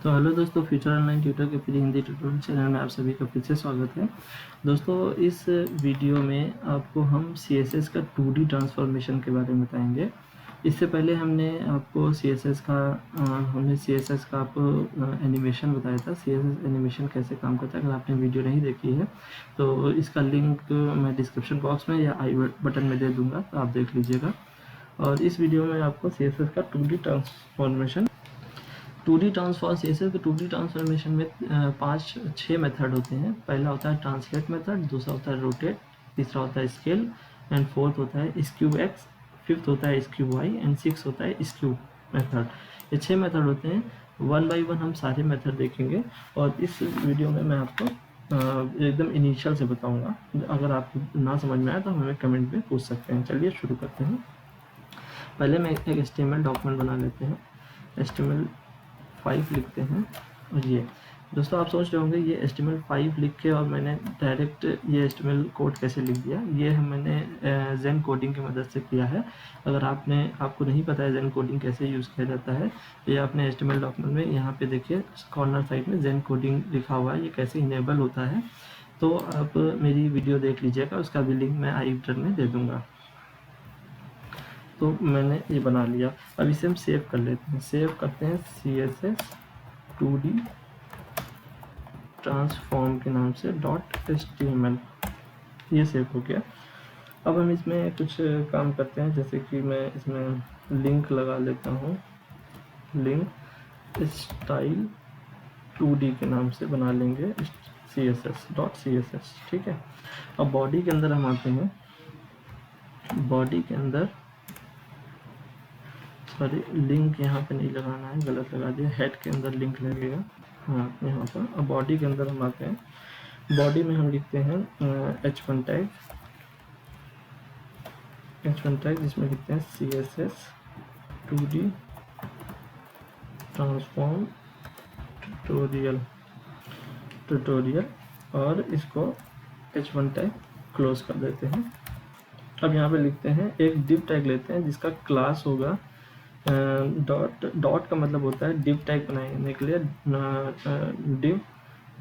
तो हेलो दोस्तों, future online tutor के फ्री हिंदी ट्यूटोरियल चैनल में आप सभी का फिर से स्वागत है। दोस्तों, इस वीडियो में आपको हम CSS का 2D ट्रांसफॉर्मेशन के बारे में बताएंगे। इससे पहले हमने आपको CSS का आपको एनिमेशन बताया था। CSS एनिमेशन कैसे काम करता है, अगर आपने वीडियो नहीं देखी है तो इसका लिंक मैं डिस्क्रिप्शन बॉक्स में या आई बटन में दे दूँगा, तो आप देख लीजिएगा। और इस वीडियो में आपको CSS का 2D ट्रांसफॉर्मेशन 2D ट्रांसफॉर्मेशन में 5-6 मेथड होते हैं। पहला होता है ट्रांसलेट मेथड, दूसरा होता है रोटेट, तीसरा होता है स्केल एंड फोर्थ होता है स्क्यू एक्स, फिफ्थ होता है स्क्यू वाई एंड सिक्स होता है स्क्यू मेथड। ये 6 मेथड होते हैं। वन बाई वन हम सारे मेथड देखेंगे और इस वीडियो में मैं आपको एकदम इनिशियल से बताऊंगा। अगर आपको ना समझ में आए तो हमें कमेंट में पूछ सकते हैं। चलिए शुरू करते हैं। पहले मैं एक HTML डॉक्यूमेंट बना लेते हैं। HTML5 लिखते हैं। और ये दोस्तों, आप सोच रहे होंगे ये HTML5 लिख के और मैंने डायरेक्ट ये HTML कोड कैसे लिख दिया। ये मैंने जेन कोडिंग की मदद से किया है। अगर आपको नहीं पता है जेन कोडिंग कैसे यूज़ किया जाता है, ये आपने HTML डॉक्यूमेंट में यहाँ पे देखिए कॉर्नर साइड में जेन कोडिंग लिखा हुआ है, ये कैसे इनेबल होता है। तो आप मेरी वीडियो देख लीजिएगा, उसका भी लिंक मैं आई बटन में दे दूँगा। तो मैंने ये बना लिया। अब इसे हम सेव कर लेते हैं। सेव करते हैं CSS 2D ट्रांसफॉर्म के नाम से .html। ये सेव हो गया। अब हम इसमें कुछ काम करते हैं, जैसे कि मैं इसमें लिंक लगा लेता हूँ। लिंक स्टाइल 2D के नाम से बना लेंगे CSS। ठीक है। अब बॉडी के अंदर हम आते हैं। बॉडी के अंदर लिंक यहाँ पे नहीं लगाना है, गलत लगा दिया। हेड के अंदर लिंक लगेगा, हाँ यहाँ पर। अब बॉडी के अंदर हम आते हैं। बॉडी में हम लिखते हैं H1 टैग, जिसमें लिखते हैं CSS 2D ट्रांसफॉर्म ट्यूटोरियल और इसको H1 टैग क्लोज कर देते हैं। अब यहाँ पे लिखते हैं एक डिव टैग लेते हैं जिसका क्लास होगा डॉट का मतलब होता है डिव टैग बनाने के लिए। डिव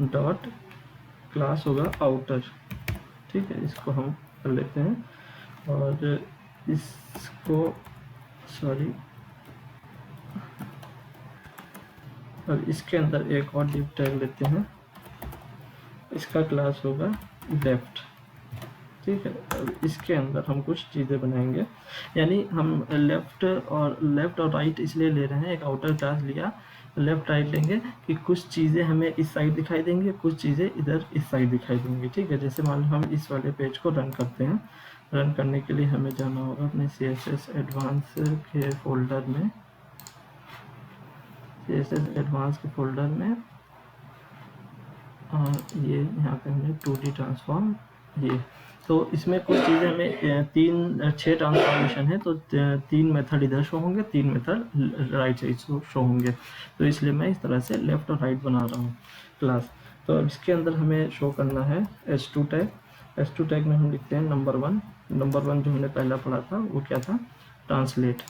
डॉट क्लास होगा आउटर। ठीक है, इसको हम कर लेते हैं और और इसके अंदर एक और डिव टैग लेते हैं, इसका क्लास होगा लेफ्ट। ठीक है, इसके अंदर हम कुछ चीज़ें बनाएंगे, यानी हम लेफ़्ट और राइट इसलिए ले रहे हैं। एक आउटर क्लास लिया, लेफ़्ट राइट लेंगे कि कुछ चीज़ें हमें इस साइड दिखाई देंगी, कुछ चीज़ें इधर इस साइड दिखाई देंगी। ठीक है, जैसे मान लो हम इस वाले पेज को रन करते हैं। रन करने के लिए हमें जाना होगा अपने CSS एडवांस के फोल्डर में। CSS एडवांस के फोल्डर में, और ये यहाँ पे हमने 2D ट्रांसफॉर्म ये। तो इसमें कुछ चीज़ें हमें 6 ट्रांसफॉर्मेशन है, तो 3 मेथड इधर शो होंगे, 3 मेथड राइट साइड शो होंगे। तो इसलिए मैं इस तरह से लेफ़्ट और राइट बना रहा हूँ क्लास। तो अब इसके अंदर हमें शो करना है H2 टैग। H2 टैग में हम लिखते हैं नंबर वन जो हमने पहला पढ़ा था वो क्या था, ट्रांसलेट।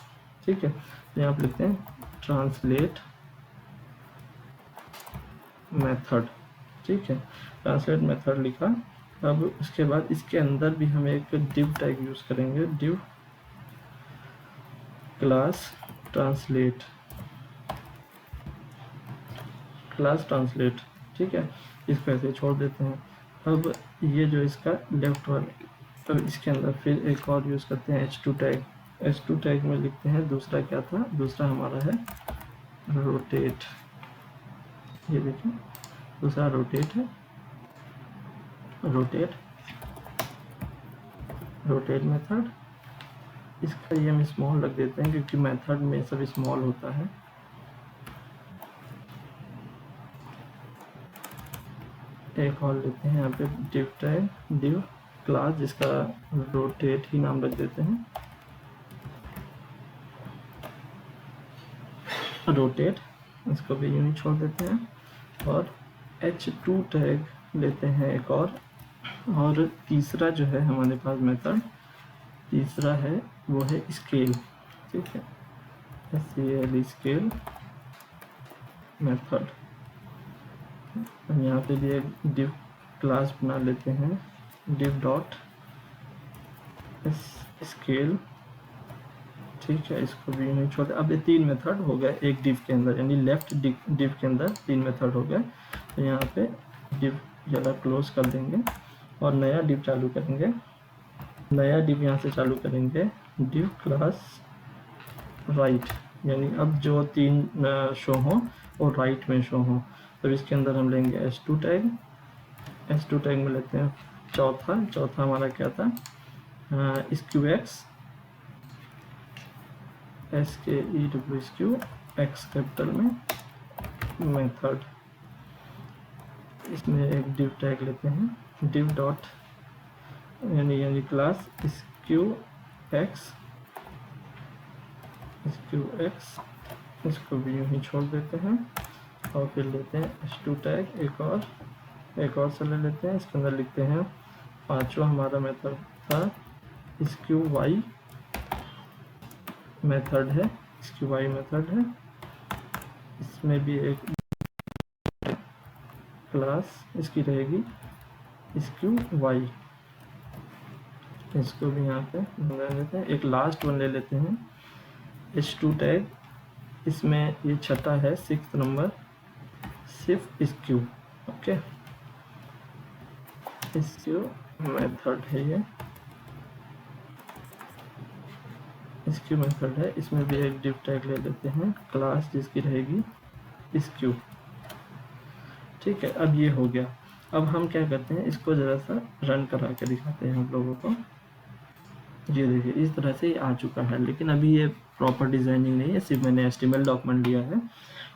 ठीक है, तो यहाँ पर लिखते हैं ट्रांसलेट मेथड। ठीक है, ट्रांसलेट मेथड लिखा। अब उसके बाद इसके अंदर भी हम एक डिव टैग यूज़ करेंगे, डिव क्लास ट्रांसलेट। ठीक है, इसको ऐसे छोड़ देते हैं। अब ये जो इसका लेफ्ट वाला, अब इसके अंदर फिर एक और यूज़ करते हैं H2 टैग। H2 टैग में लिखते हैं दूसरा क्या था, दूसरा हमारा है रोटेट। ये देखिए दूसरा रोटेट है, रोटेट मेथड। इसका ये हम स्मॉल रख देते हैं क्योंकि मेथड में सब स्मॉल होता है। एक और लेते हैं यहाँ पे डिव टैग, डिव क्लास, जिसका रोटेट ही नाम रख देते हैं, रोटेट। इसको भी यूं ही छोड़ देते हैं। और H2 टैग लेते हैं एक और तीसरा जो है हमारे पास मेथड, तीसरा है वो है स्केल। ठीक है, SCAL स्केल मेथड। यहाँ पे भी एक div क्लास बना लेते हैं, div डॉट स्केल। ठीक है, इसको भी नहीं छोड़ते। अब ये 3 मेथड हो गए एक div के अंदर, यानी लेफ्ट div के अंदर 3 मेथड हो गए। तो यहाँ पे div ज़रा क्लोज कर देंगे और नया div चालू करेंगे। नया div यहाँ से चालू करेंगे, div क्लास राइट, यानी अब जो 3 शो हों वो राइट में शो हों। तो इसके अंदर हम लेंगे s2 टैग। s2 टैग में लेते हैं चौथा हमारा क्या था, SQX, SKEWSQ x कैपिटल में मेथड। इसमें एक div टैग लेते हैं, div डॉट यानी क्लास SQX, इसको भी यूँ ही छोड़ देते हैं। और फिर लेते हैं s2 टैग, एक और से ले लेते हैं। इसके अंदर लिखते हैं 5वां हमारा मेथड था SQY मेथड है, SQY मेथड है। इसमें भी एक क्लास इसकी रहेगी SQY, इसको भी यहाँ पे ले लेते हैं। एक लास्ट वन ले लेते हैं S2 टैग, इसमें ये छठा है 6th नंबर, सिर्फ SQ। ओके, SQ मेथड है ये, SQ मेथड है। इसमें भी एक div टैग ले लेते हैं, क्लास जिसकी रहेगी SQ। ठीक है, अब ये हो गया। अब हम क्या करते हैं, इसको ज़रा सा रन करा के दिखाते हैं आप लोगों को। ये देखिए इस तरह से ये आ चुका है, लेकिन अभी ये प्रॉपर डिज़ाइनिंग नहीं है, सिर्फ मैंने HTML डॉक्यूमेंट लिया है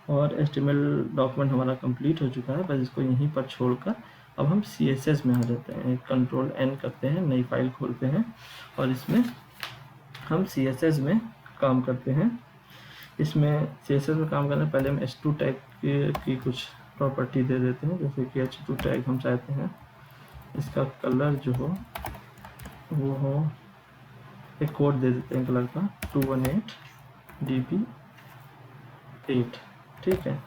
और HTML डॉक्यूमेंट हमारा कंप्लीट हो चुका है। बस इसको यहीं पर छोड़कर अब हम CSS में आ जाते हैं। Ctrl N करते हैं, नई फाइल खोलते हैं और इसमें हम CSS में काम करते हैं। इसमें CSS में काम करने पहले हम h2 टैग की कुछ प्रॉपर्टी दे देते हैं। जैसे कि h2 टैग हम चाहते हैं इसका कलर जो हो वो हो, एक कोड दे देते हैं कलर का 218 db8। ठीक है,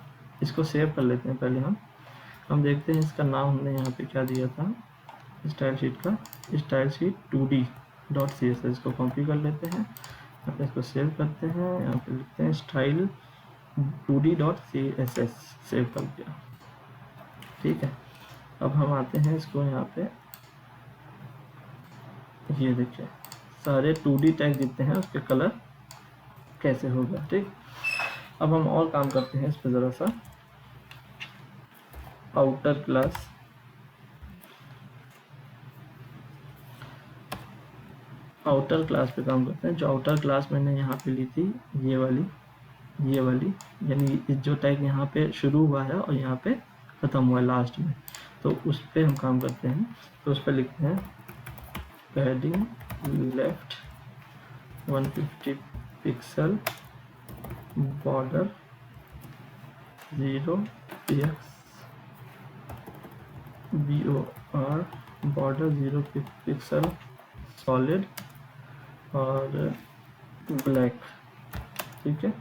इसको सेव कर लेते हैं। पहले हम देखते हैं इसका नाम हमने यहाँ पे क्या दिया था, स्टाइल शीट का, स्टाइल शीट 2d.css को कॉपी कर लेते हैं, यहाँ पे इसको सेव करते हैं। यहाँ पे लिखते हैं स्टाइल 2d.css, सेव कर दिया। ठीक है, अब हम आते हैं इसको यहाँ पे, ये देखिए सारे 2d टैग जितने हैं उसके कलर कैसे होगा। ठीक, अब हम और काम करते हैं इस पर ज़रा सा। आउटर क्लास पे काम करते हैं। जो आउटर क्लास मैंने यहाँ पे ली थी, ये वाली, यानी जो टैग यहाँ पे शुरू हुआ है और यहाँ पे ख़त्म हुआ है लास्ट में, तो उस पर हम काम करते हैं। तो उस पर लिखते हैं padding left 150 pixel, border 0 px BOR, border 0 pixel, solid और ब्लैक। ठीक है,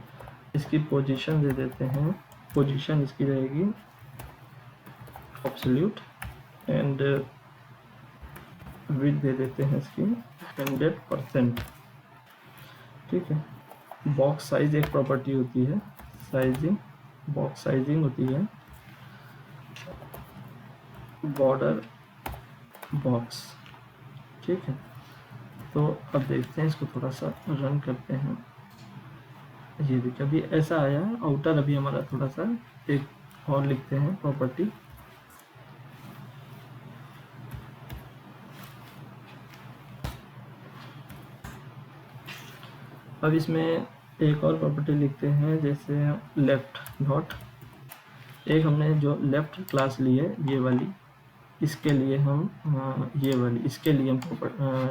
इसकी पोजीशन दे देते हैं, पोजीशन इसकी रहेगी एब्सोल्यूट एंड विड्थ दे देते हैं इसकी 100%। ठीक है, बॉक्स साइज एक प्रॉपर्टी होती है, बॉक्स साइजिंग होती है, बॉर्डर बॉक्स। ठीक है, तो अब देखते हैं इसको थोड़ा सा रन करते हैं। ये देखिए अभी ऐसा आया है आउटर। अभी हमारा थोड़ा सा एक और लिखते हैं प्रॉपर्टी, अब इसमें एक और प्रॉपर्टी लिखते हैं, जैसे लेफ्ट डॉट। एक हमने जो लेफ्ट क्लास ली है ये वाली, इसके लिए हम इसके लिए हम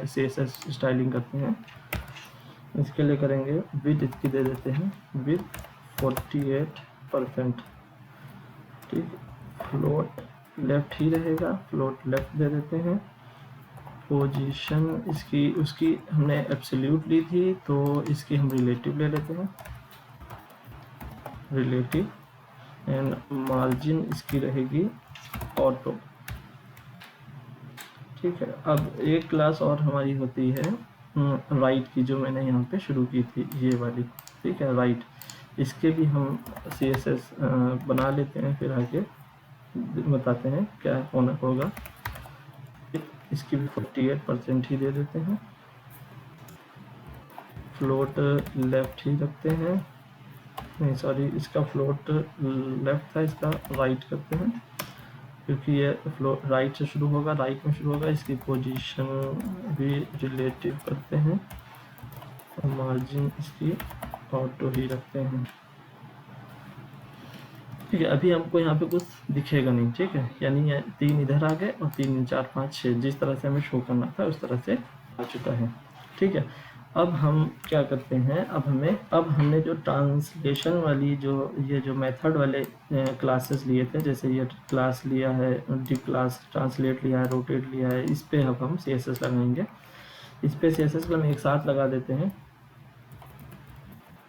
CSS स्टाइलिंग करते हैं। इसके लिए करेंगे विड्थ इसकी दे देते हैं विड्थ 48%। ठीक, फ्लोट लेफ्ट ही रहेगा, फ्लोट लेफ्ट दे देते हैं। पोजीशन इसकी उसकी हमने एब्सोल्यूट ली थी, तो इसकी हम रिलेटिव ले लेते हैं, रिलेटिव एंड मार्जिन इसकी रहेगी ऑटो। ठीक है, अब एक क्लास और हमारी होती है राइट की, जो मैंने यहाँ पे शुरू की थी, ये वाली। ठीक है, राइट, इसके भी हम CSS बना लेते हैं, फिर आगे बताते हैं क्या होना होगा। इसकी भी 48% ही दे देते हैं, फ्लोट लेफ्ट ही रखते हैं, नहीं सॉरी, इसका फ्लोट लेफ्ट था, इसका राइट करते हैं, क्योंकि ये फ्लो राइट से शुरू होगा, राइट में शुरू होगा। इसकी पोजीशन भी रिलेटिव करते हैं, और मार्जिन इसकी ऑटो ही रखते हैं। ठीक है, अभी हमको यहाँ पे कुछ दिखेगा नहीं। ठीक है, यानी ये 3 इधर आ गए और 3 4 5 6 जिस तरह से हमें शो करना था उस तरह से आ चुका है। ठीक है, अब हम क्या करते हैं, अब हमने जो ट्रांसलेशन वाली जो मेथड वाले क्लासेस लिए थे, जैसे ये क्लास लिया है, डिव क्लास, ट्रांसलेट लिया है, रोटेट लिया है, इस पे अब हम CSS लगाएंगे। इस पे CSS को हम एक साथ लगा देते हैं,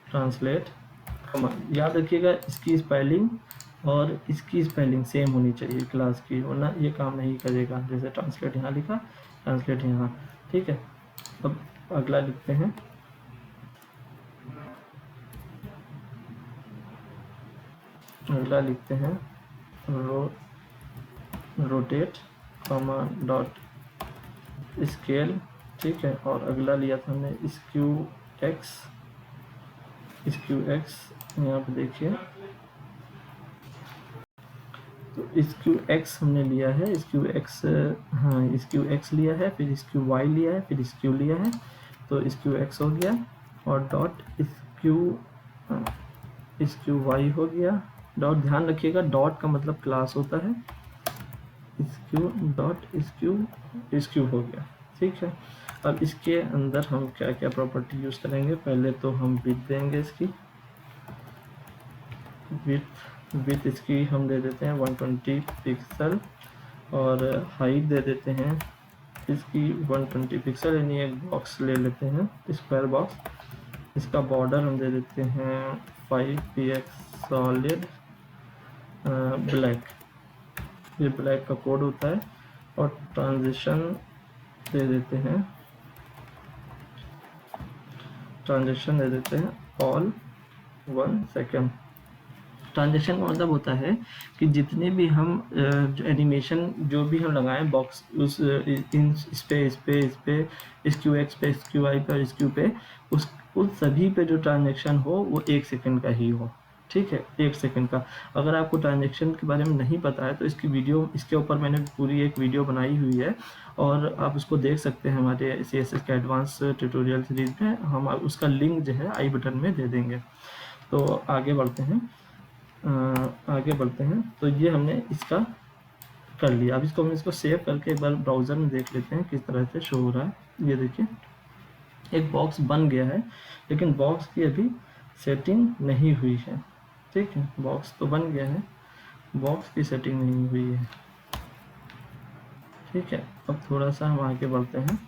ट्रांसलेट। याद रखिएगा इसकी स्पेलिंग और इसकी स्पेलिंग सेम होनी चाहिए क्लास की, वरना ये काम नहीं करेगा। जैसे ट्रांसलेट यहाँ लिखा, ट्रांसलेट यहाँ। ठीक है, अब अगला लिखते हैं, अगला लिखते हैं रोटेट डॉट स्केल। ठीक है, और अगला लिया था हमने स्क्यू एक्स, यहाँ पे देखिए, तो स्क्यू एक्स हमने लिया है, स्क्यू एक्स, हाँ स्क्यू एक्स लिया है, फिर स्क्यू वाई लिया है, फिर स्क्यू लिया है, तो स्क्यू एक्स हो गया, और डॉट स्क्यू वाई हो गया। डॉट ध्यान रखिएगा, डॉट का मतलब क्लास होता है, स्क्यू डॉट स्क्यू हो गया। ठीक है, अब इसके अंदर हम क्या क्या प्रॉपर्टी यूज़ करेंगे, पहले तो हम विड्थ देंगे, इसकी विड्थ इसकी हम दे देते हैं 120 पिक्सल, और हाइट दे देते हैं इसकी 120 पिक्सल, यानी एक बॉक्स ले लेते हैं, स्क्वायर बॉक्स। इसका बॉर्डर हम दे देते हैं 5px सॉलिड ब्लैक, ये ब्लैक का कोड होता है, और ट्रांजिशन दे देते हैं, ऑल 1 सेकेंड। ट्रांजेक्शन का मतलब होता है कि जितने भी हम जो एनिमेशन जो भी हम लगाएं बॉक्स, उस इस पे स्क्यू एक्स पे, स्क्यू वाई पे और स्क्यू पे, उस सभी पे जो ट्रांजेक्शन हो वो 1 सेकेंड का ही हो। ठीक है, 1 सेकेंड का। अगर आपको ट्रांजेक्शन के बारे में नहीं पता है तो इसके ऊपर मैंने पूरी एक वीडियो बनाई हुई है, और आप उसको देख सकते हैं हमारे CSS के एडवांस ट्यूटोरियल सीरीज में। हम उसका लिंक जो है आई बटन में दे देंगे। तो आगे बढ़ते हैं, तो ये हमने इसका कर लिया। अब हम इसको सेव करके एक बार ब्राउज़र में देख लेते हैं किस तरह से शो हो रहा है। ये देखिए, एक बॉक्स बन गया है, लेकिन बॉक्स की अभी सेटिंग नहीं हुई है। ठीक है, बॉक्स तो बन गया है, बॉक्स की सेटिंग नहीं हुई है। ठीक है, अब थोड़ा सा हम आगे बढ़ते हैं,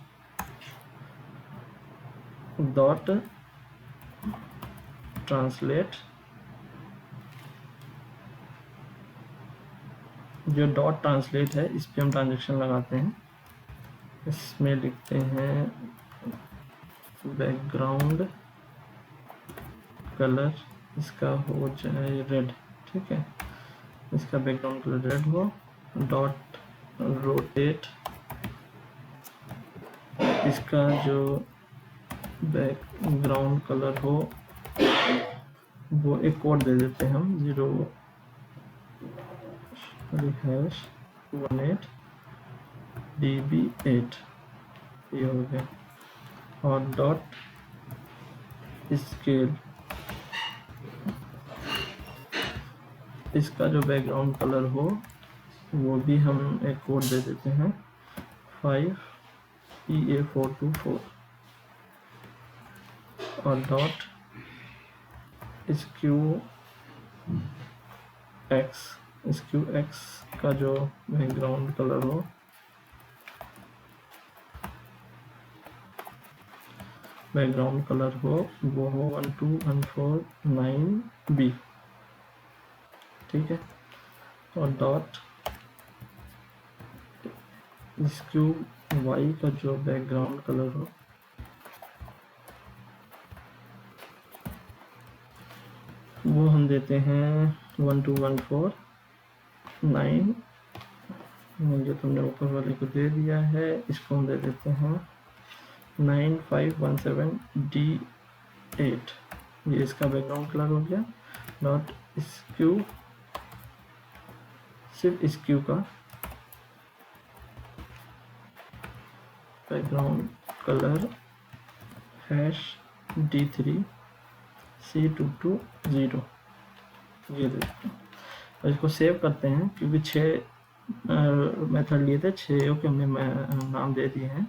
डॉट ट्रांसलेट, जो डॉट ट्रांसलेट है इस पे हम ट्रांजेक्शन लगाते हैं। इसमें लिखते हैं बैकग्राउंड कलर इसका हो जाए रेड। ठीक है, इसका बैकग्राउंड कलर रेड हो, डॉट रोटेट, इसका जो बैकग्राउंड कलर हो वो एक कोड दे देते हैं हम, 0#18 db8, ये हो गया, और डॉट स्केल, इसका जो बैकग्राउंड कलर हो वो भी हम एक कोड दे देते हैं 5EA424, और डॉट स्क्यू एक्स का जो बैकग्राउंड कलर हो वो हो 12149B। ठीक है, और डॉट स्क्यू वाई का जो बैकग्राउंड कलर हो वो हम देते हैं 12149, जो तुमने ऊपर वाले को दे दिया है इसको हम दे देते हैं 9517D8, ये इसका बैकग्राउंड कलर हो गया। डॉट स्क्यू, सिर्फ स्क्यू का बैकग्राउंड कलर #D3C220, ये देखते हैं और इसको सेव करते हैं क्योंकि 6 मेथड लिए थे, 6 के हमने नाम दे दिए हैं।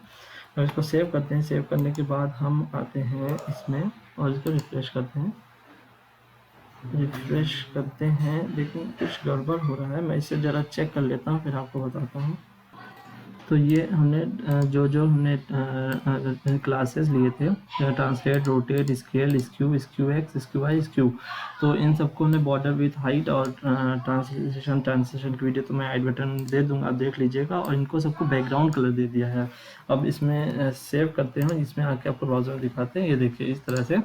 और इसको सेव करते हैं। सेव करने के बाद हम आते हैं इसमें और इसको रिफ्रेश करते हैं। लेकिन कुछ गड़बड़ हो रहा है, मैं इसे ज़रा चेक कर लेता हूँ फिर आपको बताता हूँ। तो ये हमने जो हमने क्लासेस लिए थे, translate, rotate, scale, skew, skew X, skew Y, skew, तो इन सबको हमने बॉर्डर विथ हाइट और ट्रांसलेशन की वीडियो तो मैं आई बटन दे दूंगा, आप देख लीजिएगा। और इनको सबको बैकग्राउंड कलर दे दिया है। अब इसमें सेव करते हैं, इसमें आके आपको ब्राउजर दिखाते हैं। ये देखिए इस तरह से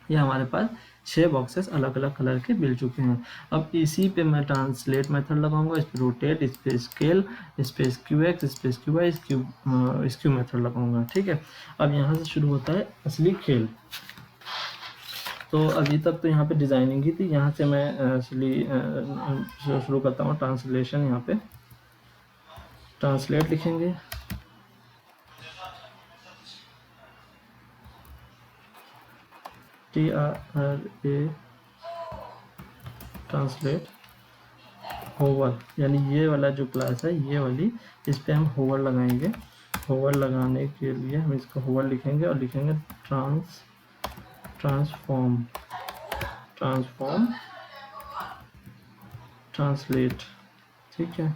ये हमारे पास 6 बॉक्सेस अलग अलग कलर के मिल चुके हैं। अब इसी पे मैं ट्रांसलेट मेथड लगाऊंगा, इस पे रोटेट, इस पे स्केल, इस पे स्क्यू एक्स, इस पे स्क्यू वाई, स्क्यू मेथड लगाऊंगा। ठीक है, अब यहाँ से शुरू होता है असली खेल। तो अभी तक तो यहाँ पे डिजाइनिंग ही थी, यहाँ से मैं असली शुरू करता हूँ ट्रांसलेशन। यहाँ पे ट्रांसलेट लिखेंगे, TRA ट्रांसलेट होवर, यानी ये वाला जो क्लास है ये वाली, इस पे हम होवर लगाएंगे। होवर लगाने के लिए हम इसको होवर लिखेंगे और लिखेंगे ट्रांसफॉर्म ट्रांसलेट। ठीक है,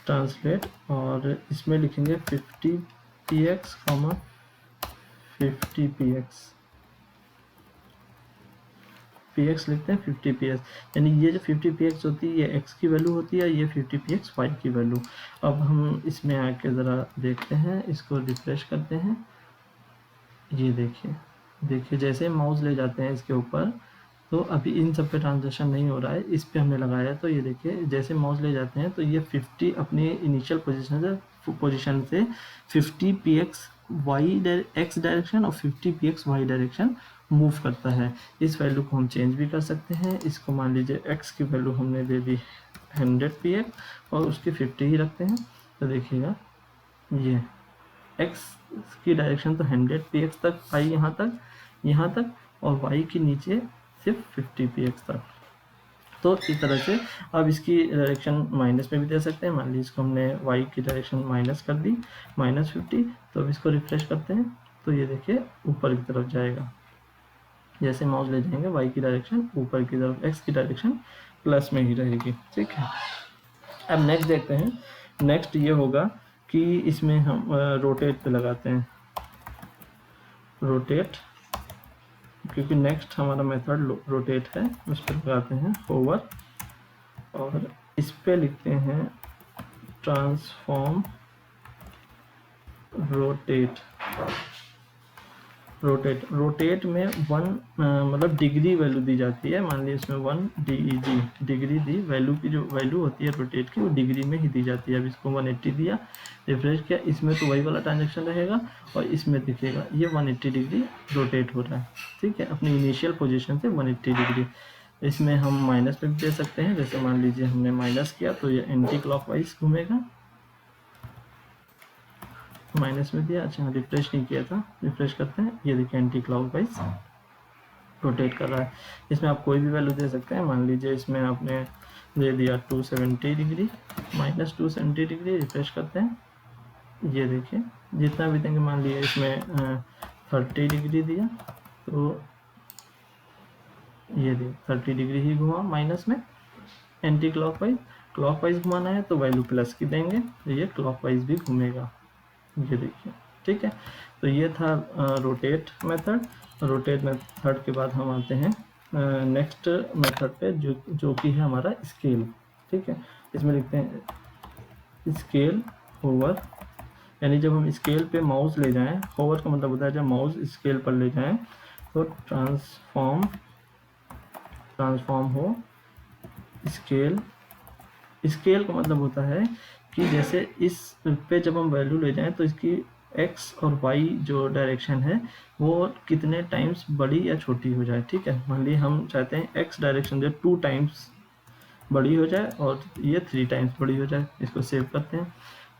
ट्रांसलेट, और इसमें लिखेंगे 50px 50px, px लिखते हैं 50px, यानी ये जो 50px होती है ये x की वैल्यू होती है, ये 50px y की वैल्यू। अब हम इसमें आके ज़रा देखते हैं, इसको रिफ्रेश करते हैं। ये देखिए जैसे माउस ले जाते हैं इसके ऊपर तो अभी इन सब पे ट्रांजेक्शन नहीं हो रहा है, इस पे हमने लगाया है। तो ये देखिए जैसे माउस ले जाते हैं तो ये 50 अपनी इनिशियल पोजीशन से 50px x डायरेक्शन और 50px y डायरेक्शन मूव करता है। इस वैल्यू को हम चेंज भी कर सकते हैं। इसको मान लीजिए x की वैल्यू हमने दे दी 100px और उसकी 50 ही रखते हैं। तो देखिएगा ये x की डायरेक्शन तो 100px तक आई, यहाँ तक, और y की नीचे सिर्फ 50px तक। तो इस तरह से अब इसकी डायरेक्शन माइनस में भी दे सकते हैं। मान लीजिए इसको हमने y की डायरेक्शन माइनस कर दी, -50। तो अब इसको रिफ्रेश करते हैं तो ये देखिए ऊपर की तरफ जाएगा। जैसे माउस ले जाएंगे y की डायरेक्शन ऊपर की तरफ, x की डायरेक्शन प्लस में ही रहेगी। ठीक है, अब नेक्स्ट देखते हैं। नेक्स्ट ये होगा कि इसमें हम रोटेट पे लगाते हैं, रोटेट, क्योंकि नेक्स्ट हमारा मेथड रोटेट है, उस पर लगाते हैं होवर और इस पे लिखते हैं ट्रांसफॉर्म रोटेट में 1 मतलब डिग्री वैल्यू दी जाती है। मान लीजिए इसमें 1 डिग्री दी, वैल्यू की जो वैल्यू होती है रोटेट की वो डिग्री में ही दी जाती है। अब इसको 180 दिया, रिफ्रेश किया, इसमें तो वही वाला ट्रांजेक्शन रहेगा और इसमें दिखेगा ये 180 डिग्री रोटेट हो रहा है। ठीक है, अपनी इनिशियल पोजीशन से 180 डिग्री। इसमें हम माइनस में भी दे सकते हैं, जैसे मान लीजिए हमने माइनस किया तो ये एंटी क्लॉकवाइज घूमेगा, माइनस में दिया। अच्छा रिफ्रेश नहीं किया था, रिफ्रेश करते हैं, ये देखिए एंटी क्लॉकवाइज रोटेट कर रहा है। इसमें आप कोई भी वैल्यू दे सकते हैं। मान लीजिए इसमें आपने दे दिया 270 डिग्री, -270 डिग्री, रिफ्रेश करते हैं, ये देखिए जितना भी देंगे। मान लीजिए इसमें 30 डिग्री दिया तो ये देखिए 30 डिग्री ही घुमा माइनस में, एंटी क्लॉकवाइज घुमाना है तो वैल्यू प्लस की देंगे तो ये क्लॉकवाइज भी घूमेगा, ये देखिए। ठीक है, तो ये था रोटेट मेथड। रोटेट मेथड के बाद हम आते हैं नेक्स्ट मेथड पे जो कि है हमारा स्केल। ठीक है, इसमें लिखते हैं स्केल होवर, यानी जब हम स्केल पे माउस ले जाएं, होवर का मतलब होता है जब माउस स्केल पर ले जाएं तो ट्रांसफॉर्म हो स्केल। स्केल का मतलब होता है कि जैसे इस पे जब हम वैल्यू ले जाएं तो इसकी एक्स और वाई जो डायरेक्शन है वो कितने टाइम्स बड़ी या छोटी हो जाए। ठीक है, मान लीजिए हम चाहते हैं एक्स डायरेक्शन जो 2 टाइम्स बड़ी हो जाए और ये 3 टाइम्स बड़ी हो जाए। इसको सेव करते हैं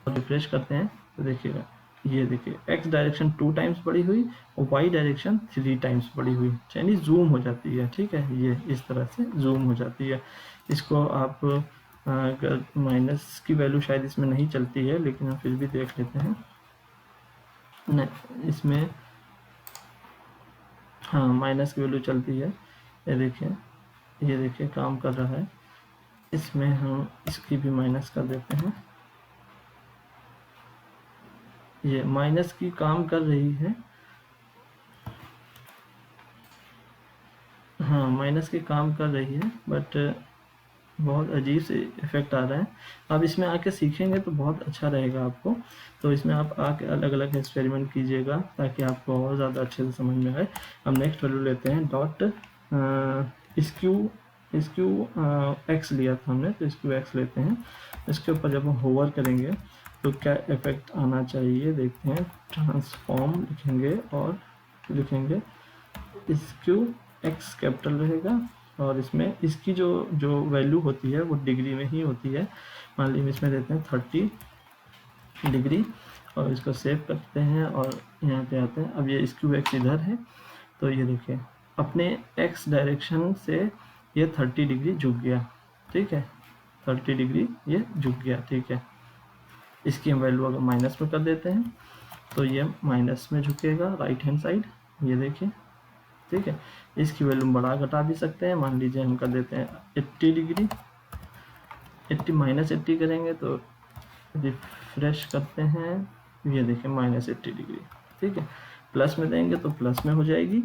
और रिफ्रेश करते हैं तो देखिएगा, ये देखिए एक्स डायरेक्शन 2 टाइम्स बड़ी हुई और वाई डायरेक्शन 3 टाइम्स बड़ी हुई, यानी जूम हो जाती है। ठीक है, ये इस तरह से जूम हो जाती है। इसको आप अगर माइनस की वैल्यू शायद इसमें नहीं चलती है, लेकिन हम फिर भी देख लेते हैं। नहीं, इसमें हाँ माइनस की वैल्यू चलती है। ये देखिए काम कर रहा है। इसमें हम इसकी भी माइनस कर देते हैं। ये माइनस की काम कर रही है, हाँ माइनस की काम कर रही है, बट बहुत अजीब से इफेक्ट आ रहा है। आप इसमें आके सीखेंगे तो बहुत अच्छा रहेगा आपको। तो इसमें आप आके अलग अलग एक्सपेरिमेंट कीजिएगा ताकि आपको और ज़्यादा अच्छे से समझ में आए। हम नेक्स्ट वैल्यू लेते हैं डॉट स्क्यू एक्स लिया था हमने, तो स्क्यू एक्स लेते हैं। इसके ऊपर जब हम होवर करेंगे तो क्या इफेक्ट आना चाहिए देखते हैं। ट्रांसफॉर्म लिखेंगे और लिखेंगे स्क्यू एक्स कैपिटल रहेगा और इसमें इसकी जो वैल्यू होती है वो डिग्री में ही होती है। मान लीजिए इसमें देते हैं 30 डिग्री और इसको सेव करते हैं और यहाँ पे आते हैं। अब ये स्क्यू एक्स इधर है तो ये देखिए अपने एक्स डायरेक्शन से ये 30 डिग्री झुक गया। ठीक है, 30 डिग्री ये झुक गया। ठीक है, इसकी हम वैल्यू अगर माइनस में कर देते हैं तो ये माइनस में झुकेगा राइट हैंड साइड, ये देखिए। ठीक है, इसकी वैल्यू बढ़ा घटा भी सकते हैं। मान लीजिए हम कर देते हैं 80 डिग्री, 80 माइनस 80 करेंगे तो रिफ्रेश करते हैं, ये देखिए माइनस 80 डिग्री। ठीक है, प्लस में देंगे तो प्लस में हो जाएगी,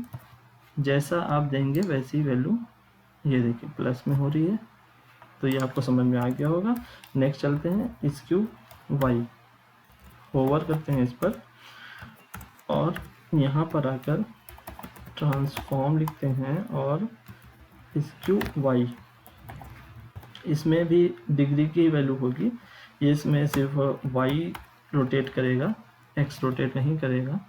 जैसा आप देंगे वैसी वैल्यू, ये देखिए प्लस में हो रही है। तो ये आपको समझ में आ गया होगा। नेक्स्ट चलते हैं स्क्यू वाई, होवर करते हैं इस पर और यहाँ पर आकर ट्रांसफॉर्म लिखते हैं और स्क्यू वाई, इसमें भी डिग्री की वैल्यू होगी। ये इसमें सिर्फ वाई रोटेट करेगा, एक्स रोटेट नहीं करेगा।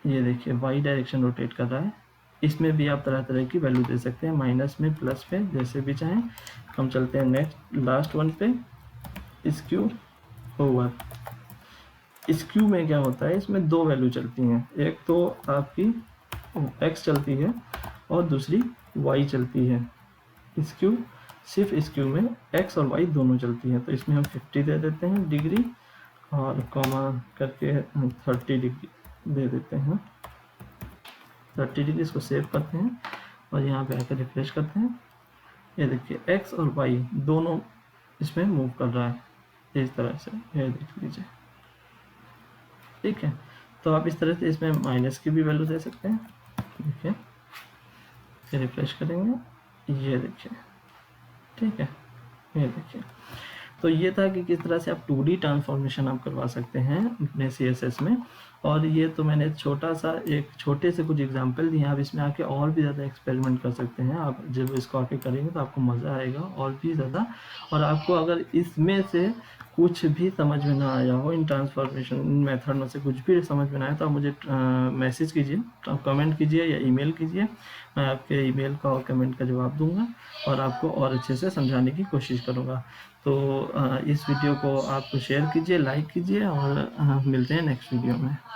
ये देखिए वाई डायरेक्शन रोटेट कर रहा है। इसमें भी आप तरह तरह की वैल्यू दे सकते हैं, माइनस में प्लस पे जैसे भी चाहें। हम चलते हैं नेक्स्ट लास्ट वन पे स्क्यू ओवर। स्क्यू में क्या होता है, इसमें 2 वैल्यू चलती हैं, एक तो आपकी एक्स चलती है और दूसरी वाई चलती है। स्क्यू सिर्फ स्क्यू में एक्स और वाई दोनों चलती हैं, तो इसमें हम 50 दे देते हैं डिग्री और कॉमा करके 30 डिग्री दे देते हैं। 30 डिग्री इसको सेव करते हैं और यहाँ पे आकर रिफ्रेश करते हैं। ये देखिए एक्स और वाई दोनों इसमें मूव कर रहा है इस तरह से, ये देख लीजिए। ठीक है, तो आप इस तरह से इसमें माइनस की भी वैल्यू दे सकते हैं। देखिए रिफ्रेश करेंगे, ये देखिए। ठीक है, ये देखिए। तो ये था कि किस तरह से आप 2D ट्रांसफॉर्मेशन आप करवा सकते हैं अपने CSS में। और ये तो मैंने छोटा सा एक छोटे से कुछ एग्जांपल दिए। आप इसमें आके और भी ज़्यादा एक्सपेरिमेंट कर सकते हैं। आप जब इसको आके करेंगे तो आपको मज़ा आएगा और भी ज़्यादा। और आपको अगर इसमें से कुछ भी समझ में ना आया हो, इन ट्रांसफॉर्मेशन मेथड में से कुछ भी समझ में ना आए तो आप मुझे मैसेज कीजिए, कमेंट कीजिए या ईमेल कीजिए। मैं आपके ईमेल का और कमेंट का जवाब दूंगा और आपको और अच्छे से समझाने की कोशिश करूंगा। तो इस वीडियो को आप शेयर कीजिए, लाइक कीजिए और मिलते हैं नेक्स्ट वीडियो में।